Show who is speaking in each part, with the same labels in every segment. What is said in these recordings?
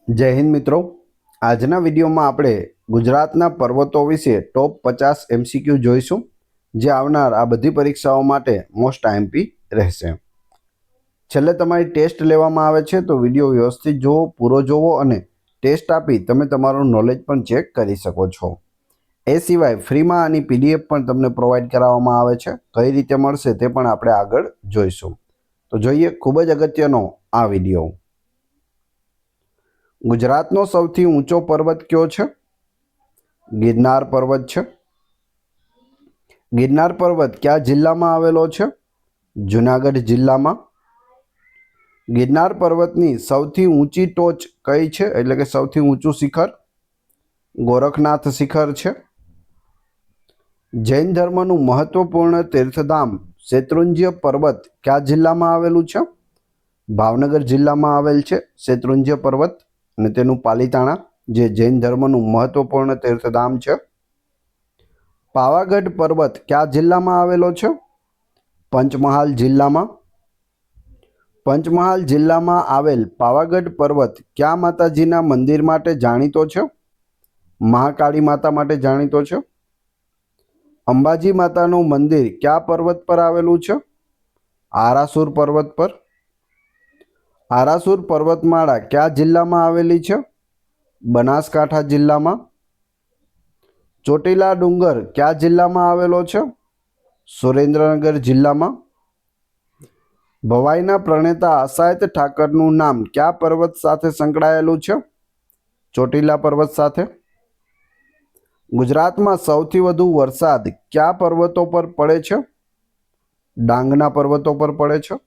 Speaker 1: જય હિન્દ મિત્રો, આજના વિડીયોમાં આપણે ગુજરાતના પર્વતો વિશે ટોપ 50 એમસીક્યુ જોઈશું, જે આવનાર આ બધી પરીક્ષાઓ માટે મોસ્ટ આઈએમપી રહેશે. છેલ્લે તમારી ટેસ્ટ લેવામાં આવે છે, તો વિડીયો વ્યવસ્થિત જુઓ, પૂરો જુઓ અને ટેસ્ટ આપી તમે તમારું નોલેજ પણ ચેક કરી શકો છો. એ સિવાય ફ્રીમાં આની પીડીએફ પણ તમને પ્રોવાઈડ કરાવવામાં આવે છે. કઈ રીતે મળશે તે પણ આપણે આગળ જોઈશું. તો જોઈએ ખૂબ જ અગત્યનો આ વિડીયો. ગુજરાતનો સૌથી ઊંચો પર્વત કયો છે? ગિરનાર પર્વત છે. ગિરનાર પર્વત કયા જિલ્લામાં આવેલો છે? જુનાગઢ જિલ્લામાં. ગિરનાર પર્વતની સૌથી ઊંચી ટોચ કઈ છે, એટલે કે સૌથી ઊંચું શિખર? ગોરખનાથ શિખર છે. જૈન ધર્મનું મહત્વપૂર્ણ તીર્થધામ શેત્રુંજ્ય પર્વત કયા જિલ્લામાં આવેલું છે? ભાવનગર જિલ્લામાં આવેલ છે શેત્રુંજ્ય પર્વત અને તેનું પાલીતાણા, જે જૈન ધર્મનું મહત્વપૂર્ણ તીર્થધામ છે. પાવાગઢ પર્વત કયા જિલ્લામાં આવેલો છે? પંચમહાલ જિલ્લામાં. પંચમહાલ જિલ્લામાં આવેલ પાવાગઢ પર્વત કયા માતાજીના મંદિર માટે જાણીતો છે? મહાકાળી માતા માટે જાણીતો છે. અંબાજી માતાનું મંદિર કયા પર્વત પર આવેલું છે? આરાસુર પર્વત પર. આરાસુર પર્વતમાળા કયા જિલ્લામાં આવેલી છે? બનાસકાંઠા જિલ્લામાં. ચોટીલા ડુંગર કયા જિલ્લામાં આવેલો છે? સુરેન્દ્રનગર જિલ્લામાં. ભવાઈના પ્રણેતા અસાયત ઠાકરનું નામ કયા પર્વત સાથે સંકળાયેલું છે? ચોટીલા પર્વત સાથે. ગુજરાતમાં સૌથી વધુ વરસાદ કયા પર્વતો પર પડે છે? ડાંગના પર્વતો પર પડે છે.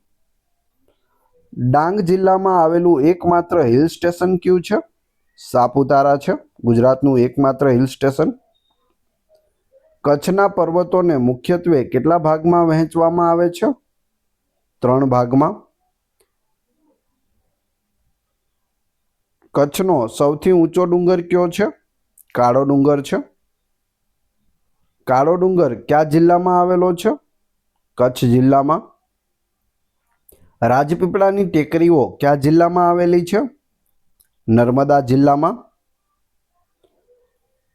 Speaker 1: ડાંગ જિલ્લામાં આવેલું એકમાત્ર હિલ સ્ટેશન કયું છે? સાપુતારા છે, ગુજરાતનું એકમાત્ર હિલ સ્ટેશન. કચ્છના પર્વતોને મુખ્યત્વે કેટલા ભાગમાં વહેંચવામાં આવે છે? 3 ભાગમાં. કચ્છનો સૌથી ઊંચો ડુંગર કયો છે? કાળો ડુંગર છે. કાળો ડુંગર કયા જિલ્લામાં આવેલો છે? કચ્છ જિલ્લામાં. રાજપીપળાની ટેકરીઓ કયા જિલ્લામાં આવેલી છે? નર્મદા જિલ્લામાં.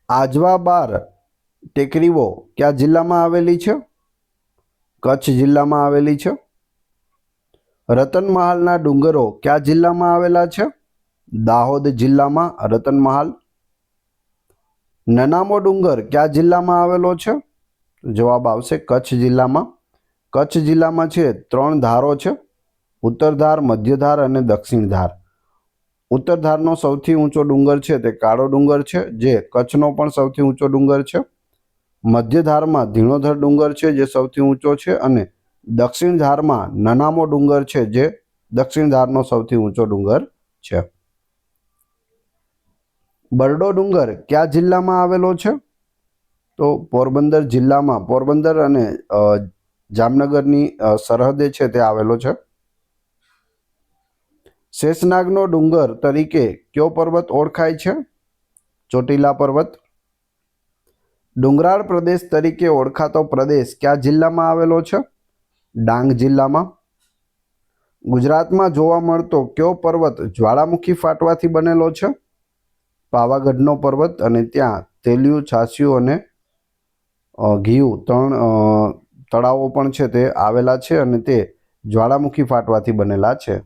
Speaker 1: આજવા બાર ટેકરીઓ કયા જિલ્લામાં આવેલી છે? કચ્છ જિલ્લામાં આવેલી છે. રતનમહાલના ડુંગરો કયા જિલ્લામાં આવેલા છે? દાહોદ જિલ્લામાં રતનમહાલ. નનામો ડુંગર કયા જિલ્લામાં આવેલો છે? જવાબ આવશે કચ્છ જિલ્લામાં. કચ્છ જિલ્લામાં છે 3 ધારો છે, ઉત્તર ધાર, મધ્ય ધાર અને દક્ષિણ ધાર. ઉત્તર ધારનો સૌથી ઊંચો ડુંગર છે તે કાળો ડુંગર છે, જે કચ્છનો પણ સૌથી ઊંચો ડુંગર છે. મધ્ય ધારમાં ધીણોધર ડુંગર છે, જે સૌથી ઊંચો છે, અને દક્ષિણ ધારમાં નનામો ડુંગર છે, જે દક્ષિણ ધારનો સૌથી ઊંચો ડુંગર છે. બરડો ડુંગર કયા જિલ્લામાં આવેલો છે? તો પોરબંદર જિલ્લામાં, પોરબંદર અને જામનગરની સરહદે છે તે આવેલો છે. શેષનાગનો ડુંગર તરીકે કયો પર્વત ઓળખાય છે? ચોટીલા પર્વત. ડુંગરાળ પ્રદેશ તરીકે ઓળખાતો પ્રદેશ કયા જિલ્લામાં આવેલો છે? ડાંગ જિલ્લામાં. ગુજરાતમાં જોવા મળતો કયો પર્વત જ્વાળામુખી ફાટવાથી બનેલો છે? પાવાગઢનો પર્વત, અને ત્યાં તેલિયું, છાસિયું અને ઘીયું 3 તળાવો પણ છે તે આવેલા છે, અને તે જ્વાળામુખી ફાટવાથી બનેલા છે.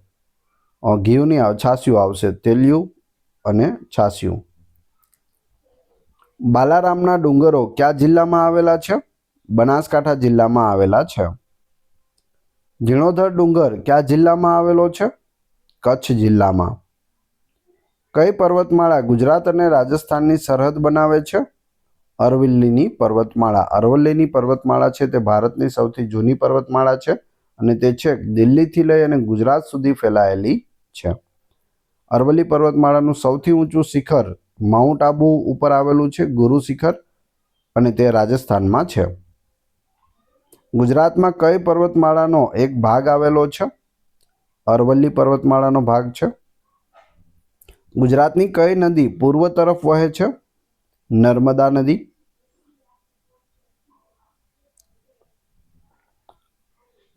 Speaker 1: ઘીયું નહીં આવે, છાસિયું આવશે, તેલિયું અને છાસિયું. બાલારામના ડુંગરો કયા જિલ્લામાં આવેલા છે? બનાસકાંઠા જિલ્લામાં આવેલા છે. ધીણોધર ડુંગર કયા જિલ્લામાં આવેલો છે? કચ્છ જિલ્લામાં. કઈ પર્વતમાળા ગુજરાત અને રાજસ્થાનની સરહદ બનાવે છે? અરવલ્લીની પર્વતમાળા. અરવલ્લીની પર્વતમાળા છે તે ભારતની સૌથી જૂની પર્વતમાળા છે, અને તે છેક દિલ્હીથી લઈ અને ગુજરાત સુધી ફેલાયેલી છે. અરવલ્લી પર્વતમાળાનું સૌથી ઊંચું શિખર માઉન્ટ આબુ ઉપર આવેલું છે, ગુરુ શિખર, અને તે રાજસ્થાનમાં છે. ગુજરાતમાં કઈ પર્વતમાળાનો એક ભાગ આવેલો છે? અરવલ્લી પર્વતમાળાનો ભાગ છે. ગુજરાતની કઈ નદી પૂર્વ તરફ વહે છે? નર્મદા નદી.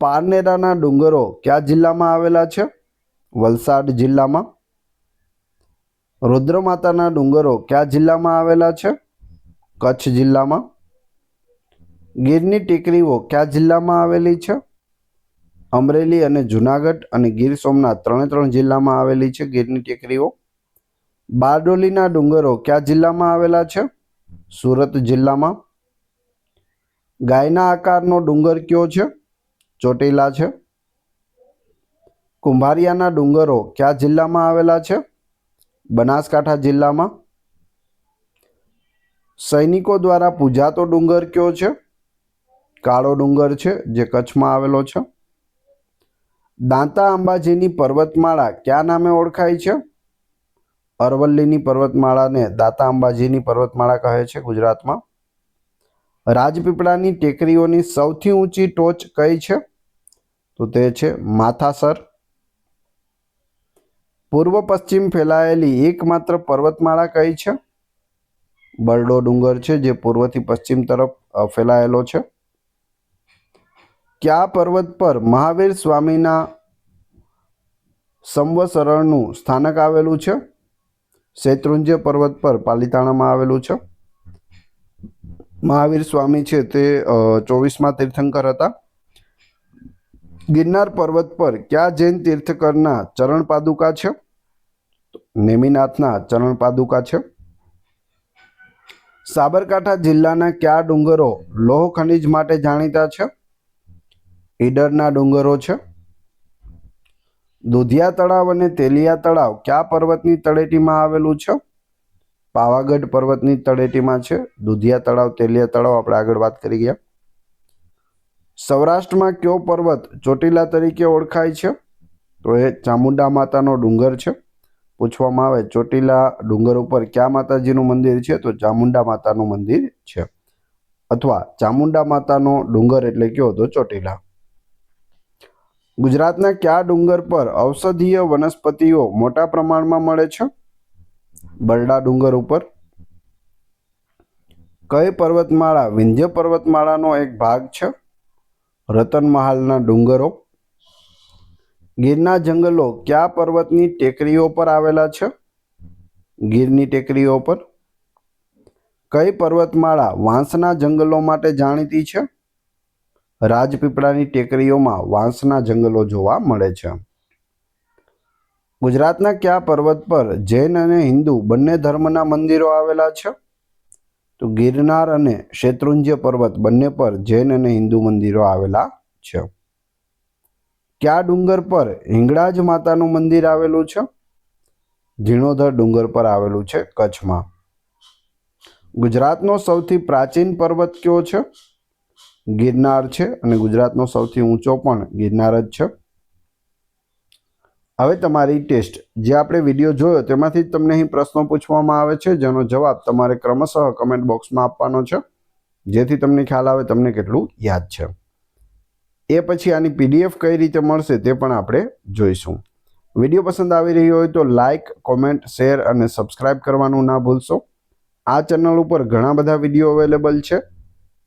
Speaker 1: પારનેરાના ડુંગરો કયા જિલ્લામાં આવેલા છે? વલસાડ જિલ્લામાં. रुद्रमाताના ડુંગરો કયા જિલ્લામાં આવેલા છે? કચ્છ જિલ્લામાં. ગીરની ટેકરીઓ કયા જિલ્લામાં આવેલી છે? અમરેલી અને જુનાગઢ અને ગીર સોમનાથ ત્રણે જિલ્લામાં આવેલી છે ગીરની ટેકરીઓ. બારડોલીના ડુંગરો કયા જિલ્લામાં આવેલા છે? સુરત જિલ્લામાં. ગાયના આકારનો ડુંગર કયો છે? ચોટીલા છે. કુંભારિયાના ડુંગરો કયા જિલ્લામાં આવેલા છે? બનાસકાંઠા જિલ્લામાં. સૈનિકો દ્વારા પૂજાતો ડુંગર કયો છે? કાળો ડુંગર છે, જે કચ્છમાં આવેલો છે. દાંતા અંબાજીની પર્વતમાળા કયા નામે ઓળખાય છે? અરવલ્લીની પર્વતમાળાને દાંતા અંબાજીની પર્વતમાળા કહે છે ગુજરાતમાં. રાજપીપળાની ટેકરીઓની સૌથી ઊંચી ટોચ કઈ છે? તો તે છે માથાસર. પૂર્વ પશ્ચિમ ફેલાયેલી એકમાત્ર પર્વતમાળા કઈ છે? બરડો ડુંગર છે, જે પૂર્વથી પશ્ચિમ તરફ ફેલાયેલો છે. કયા પર્વત પર મહાવીર સ્વામીના સંવત્સરણનું સ્થાનક આવેલું છે? શેત્રુંજય પર્વત પર પાલિતાણામાં આવેલું છે. મહાવીર સ્વામી છે તે 24મા તીર્થંકર હતા. ગિરનાર પર્વત પર કયા જૈન તીર્થકરના ચરણ પાદુકા છે? નેમિનાથના ચરણ પાદુકા છે. સાબરકાંઠા જિલ્લાના કયા ડુંગરો લોહ ખનિજ માટે જાણીતા છે? ઈડરના ડુંગરો છે. દુધિયા તળાવ અને તેલિયા તળાવ કયા પર્વતની તળેટીમાં આવેલું છે? પાવાગઢ પર્વતની તળેટીમાં છે દુધિયા તળાવ, તેલિયા તળાવ. આપણે આગળ વાત કરી ગયા. સૌરાષ્ટ્રમાં કયો પર્વત ચોટીલા તરીકે ઓળખાય છે? તો એ ચામુંડા માતાનો ડુંગર છે. પૂછવામાં આવે ચોટીલા ડુંગર ઉપર કયા માતાજીનું મંદિર છે? તો ચામુંડા માતાનું મંદિર છે. અથવા ચામુંડા માતાનો ડુંગર એટલે કયો? તો ચોટીલા. ગુજરાતના કયા ડુંગર પર ઔષધીય વનસ્પતિઓ મોટા પ્રમાણમાં મળે છે? બરડા ડુંગર ઉપર. કઈ પર્વતમાળા વિંધ્ય પર્વતમાળાનો એક ભાગ છે? રતનમહાલના ડુંગરો. ગીરના જંગલો કયા પર્વતની ટેકરીઓ પર આવેલા છે? ગીરની ટેકરીઓ પર. કઈ પર્વતમાળા વાંસના જંગલો માટે જાણીતી છે? રાજપીપળાની ટેકરીઓમાં વાંસના જંગલો જોવા મળે છે. ગુજરાતના કયા પર્વત પર જૈન અને હિન્દુ બંને ધર્મના મંદિરો આવેલા છે? તો ગિરનાર અને શેત્રુંજય પર્વત બંને પર જૈન અને હિન્દુ મંદિરો આવેલા છે. કયા ડુંગર પર હિંગળાજ માતાનું મંદિર આવેલું છે? ઝીણોધર ડુંગર પર આવેલું છે કચ્છમાં. ગુજરાતનો સૌથી પ્રાચીન પર્વત કયો છે? ગિરનાર છે અને ગુજરાતનો સૌથી ઊંચો પણ ગિરનાર જ છે. હવે તમારી ટેસ્ટ, જે આપણે વિડીયો જોયો તેમાંથી તમને અહીં પ્રશ્નો પૂછવામાં આવે છે, જેનો જવાબ તમારે ક્રમશઃ કમેન્ટ બોક્સમાં આપવાનો છે, જેથી તમને ખ્યાલ આવે તમને કેટલું યાદ છે. એ પછી આની PDF કઈ રીતે મળશે તે પણ આપણે જોઈશું. વિડીયો પસંદ આવી રહ્યો હોય તો લાઇક, કોમેન્ટ, શેર અને સબસ્ક્રાઇબ કરવાનું ના ભૂલશો. આ ચેનલ ઉપર ઘણા બધા વિડીયો અવેલેબલ છે.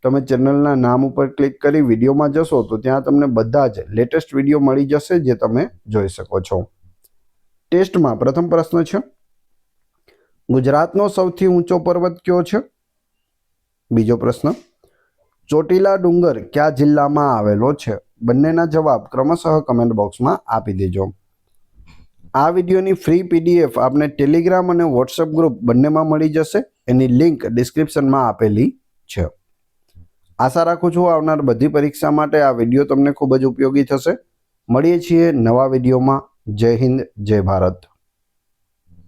Speaker 1: તમે ચેનલના નામ ઉપર ક્લિક કરી વિડીયોમાં જશો તો ત્યાં તમને બધા જ લેટેસ્ટ વિડીયો મળી જશે, જે તમે જોઈ શકો છો. ટેસ્ટમાં પ્રથમ પ્રશ્ન છે, ગુજરાતનો સૌથી ઊંચો પર્વત કયો છે? બીજો પ્રશ્ન, ચોટીલા ડુંગર કયા જિલ્લામાં આવેલો છે? બંનેના જવાબ ક્રમશઃ કમેન્ટ બોક્સમાં આપી દેજો. આ વિડીયોની ફ્રી PDF આપને ટેલિગ્રામ અને વોટ્સઅપ ગ્રુપ બંનેમાં મળી જશે. એની લિંક ડિસ્ક્રિપ્શનમાં આપેલી છે. આશા રાખું છું આવનાર બધી પરીક્ષા માટે આ વિડીયો તમને ખૂબ જ ઉપયોગી થશે. મળીએ છીએ નવા વિડીયોમાં. જય હિન્દ, જય ભારત.